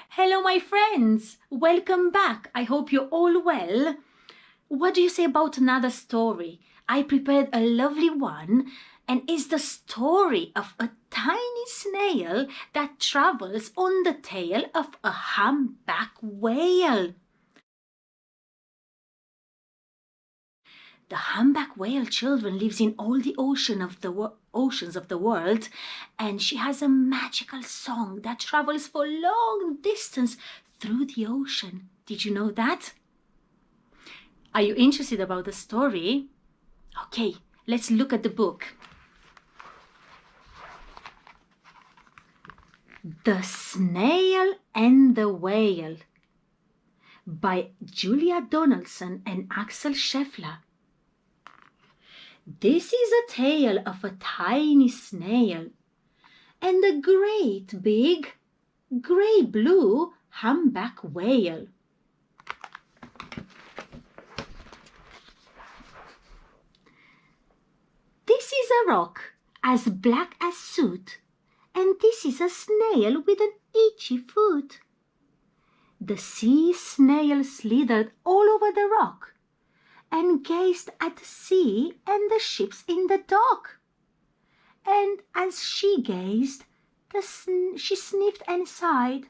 Hello, my friends. Welcome back. I hope you're all well. What do you say about another story? I prepared a lovely one, and it's the story of a tiny snail that travels on the tail of a humpback whale. The humpback whale children lives in all the oceans of the world, and she has a magical song that travels for long distance through the ocean. Did you know that? Are you interested about the story? Okay, let's look at the book. The Snail and the Whale by Julia Donaldson and Axel Scheffler. This is a tale of a tiny snail and a great big grey-blue humpback whale. This is a rock as black as soot, and this is a snail with an itchy foot. The sea snail slithered all over the rock and gazed at the sea and the ships in the dock. And as she gazed, she sniffed and sighed.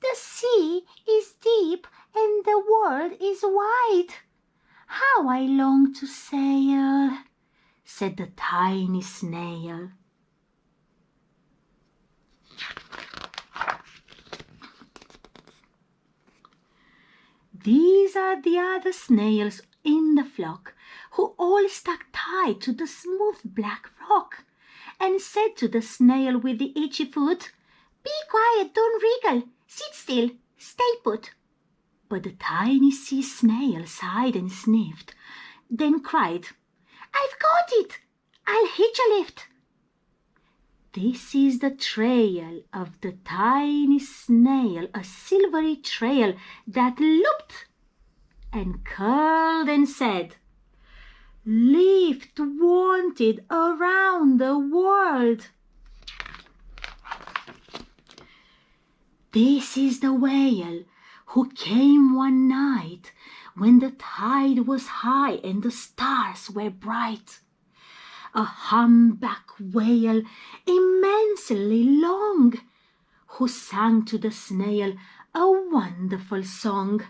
The sea is deep and the world is wide. How I long to sail, said the tiny snail. These are the other snails in the flock, who all stuck tight to the smooth black rock, and said to the snail with the itchy foot, "Be quiet, don't wriggle, sit still, stay put." But the tiny sea snail sighed and sniffed, then cried, "I've got it, I'll hitch a lift." This is the trail of the tiny snail, a silvery trail that looped and curled and said, "Lift wanted around the world." This is the whale who came one night when the tide was high and the stars were bright. A humpback whale immensely long, who sang to the snail a wonderful song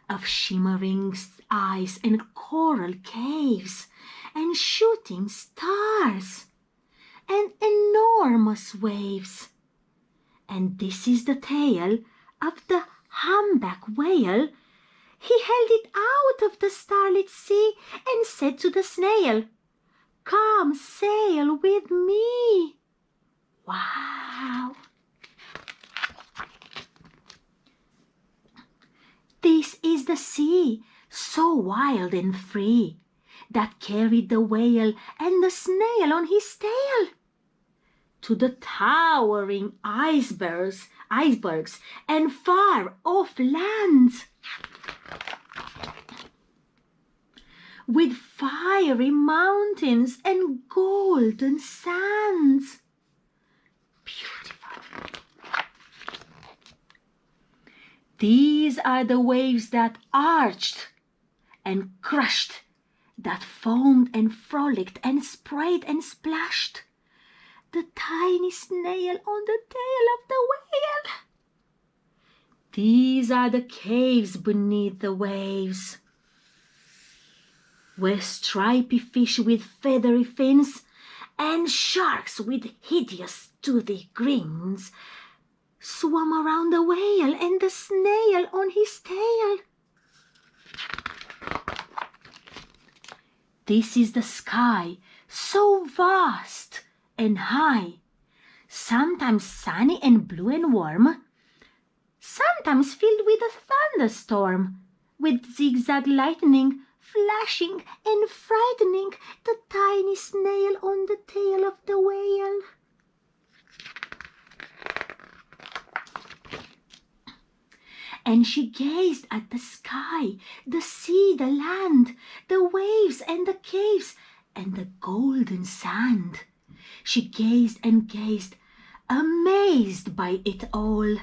of shimmering eyes and coral caves and shooting stars and enormous waves. And this is the tale of the humpback whale. He held it out of the starlit sea and said to the snail, "Come sail with me." Wow! This is the sea, so wild and free, that carried the whale and the snail on his tail to the towering icebergs and far off lands, with fiery mountains and golden sands. Beautiful. These are the waves that arched and crushed, that foamed and frolicked and sprayed and splashed the tiny snail on the tail of the whale. These are the caves beneath the waves, where stripy fish with feathery fins and sharks with hideous toothy grins swam around the whale and the snail on his tail. This is the sky, so vast and high, sometimes sunny and blue and warm, sometimes filled with a thunderstorm, with zigzag lightning flashing and frightening the tiny snail on the tail of the whale. And she gazed at the sky, the sea, the land, the waves and the caves and the golden sand. She gazed and gazed, amazed by it all,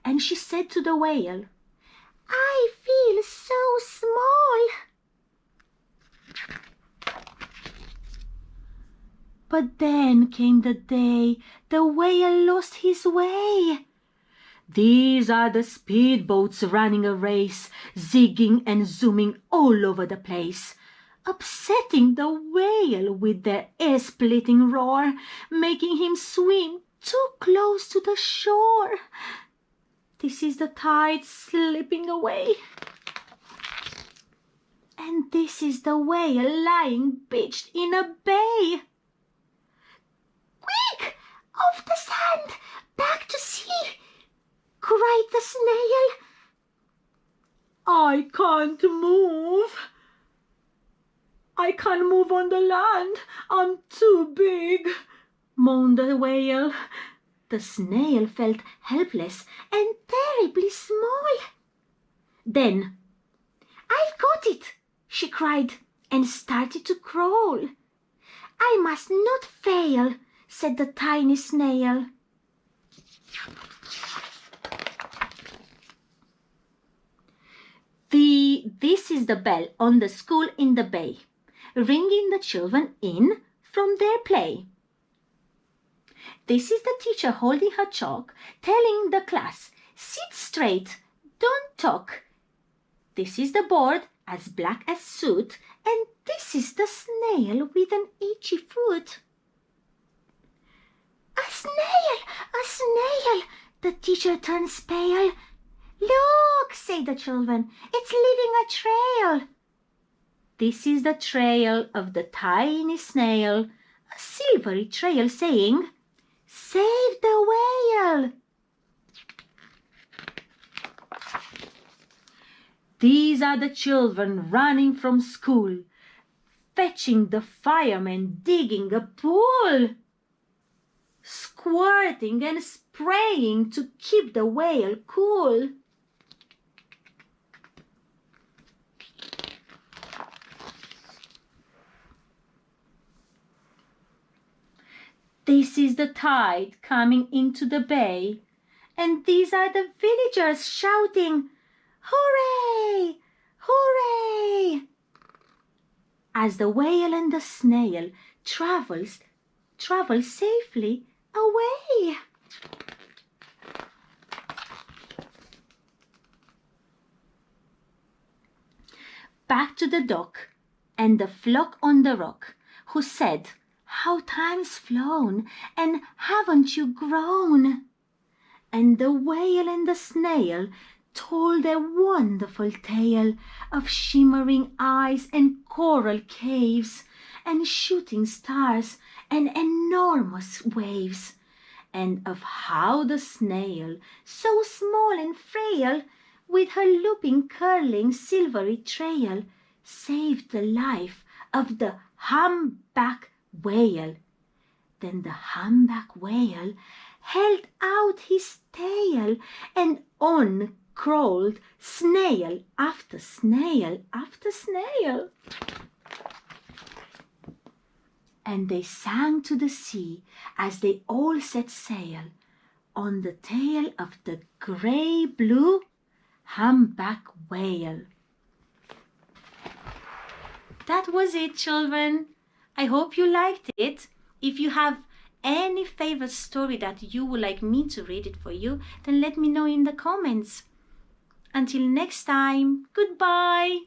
and she said to the whale, "I feel so small." But then came the day the whale lost his way. These are the speedboats running a race, zigging and zooming all over the place, upsetting the whale with their ear-splitting roar, making him swim too close to the shore. This is the tide slipping away. And this is the whale lying beached in a bay. "Quick, off the sand, back to sea!" cried the snail. "I can't move. I can't move on the land. I'm too big," moaned the whale. The snail felt helpless and terribly small. Then, "I've got it," she cried, and started to crawl. "I must not fail," said the tiny snail. This is the bell on the school in the bay, ringing the children in from their play. This is the teacher holding her chalk, telling the class, "Sit straight, don't talk." This is the board, as black as soot, and this is the snail with an itchy foot. "A snail, a snail!" The teacher turns pale. "Look," say the children, "it's leaving a trail." This is the trail of the tiny snail, a silvery trail saying, "Save the whale." These are the children running from school, fetching the firemen digging a pool, squirting and spraying to keep the whale cool. This is the tide coming into the bay, and these are the villagers shouting, "Hooray! Hooray!" as the whale and the snail travel safely away. Back to the dock and the flock on the rock, who said, "How time's flown, and haven't you grown?" And the whale and the snail told their wonderful tale of shimmering eyes and coral caves and shooting stars and enormous waves, and of how the snail, so small and frail, with her looping, curling, silvery trail, saved the life of the humpback whale. Then the humpback whale held out his tail, and on crawled snail after snail after snail. And they sang to the sea as they all set sail on the tail of the grey-blue humpback whale. That was it, children. I hope you liked it. If you have any favorite story that you would like me to read it for you, then let me know in the comments. Until next time, goodbye.